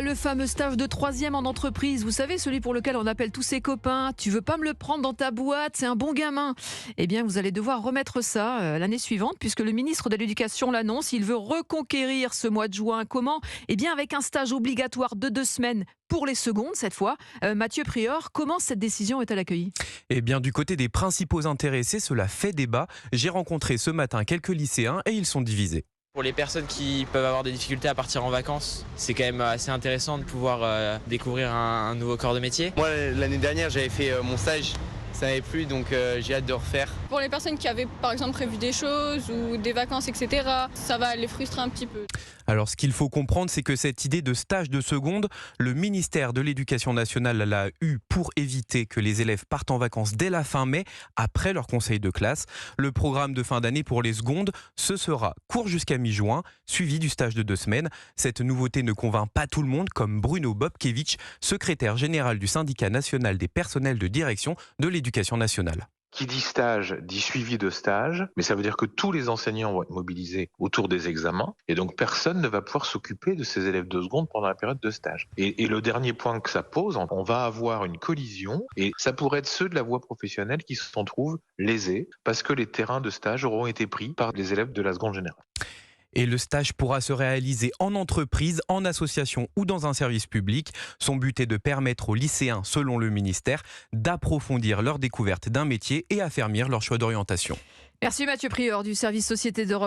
le fameux stage de 3e en entreprise, vous savez, celui pour lequel on appelle tous ses copains. Tu veux pas me le prendre dans ta boîte, c'est un bon gamin. Eh bien, vous allez devoir remettre ça l'année suivante, puisque le ministre de l'Éducation l'annonce. Il veut reconquérir ce mois de juin. Comment ? Eh bien, avec un stage obligatoire de 2 semaines pour les secondes, cette fois. Mathieu Prieur, comment cette décision est-elle accueillie ? Eh bien, du côté des principaux intéressés, cela fait débat. J'ai rencontré ce matin quelques lycéens et ils sont divisés. Pour les personnes qui peuvent avoir des difficultés à partir en vacances, c'est quand même assez intéressant de pouvoir découvrir un nouveau corps de métier. Moi, l'année dernière, j'avais fait mon stage, ça m'avait plu, donc j'ai hâte de refaire. Pour les personnes qui avaient par exemple prévu des choses ou des vacances, etc., ça va les frustrer un petit peu. Alors, ce qu'il faut comprendre, c'est que cette idée de stage de seconde, le ministère de l'Éducation nationale l'a eu pour éviter que les élèves partent en vacances dès la fin mai, après leur conseil de classe. Le programme de fin d'année pour les secondes, ce sera court jusqu'à mi-juin, suivi du stage de 2 semaines. Cette nouveauté ne convainc pas tout le monde, comme Bruno Bobkevich, secrétaire général du syndicat national des personnels de direction de l'Éducation nationale. Qui dit stage, dit suivi de stage, mais ça veut dire que tous les enseignants vont être mobilisés autour des examens, et donc personne ne va pouvoir s'occuper de ces élèves de seconde pendant la période de stage. Et le dernier point que ça pose, on va avoir une collision, et ça pourrait être ceux de la voie professionnelle qui s'en trouvent lésés, parce que les terrains de stage auront été pris par les élèves de la seconde générale. Et le stage pourra se réaliser en entreprise, en association ou dans un service public. Son but est de permettre aux lycéens, selon le ministère, d'approfondir leur découverte d'un métier et affermir leur choix d'orientation. Merci Mathieu Prieur du service Société d'Europe.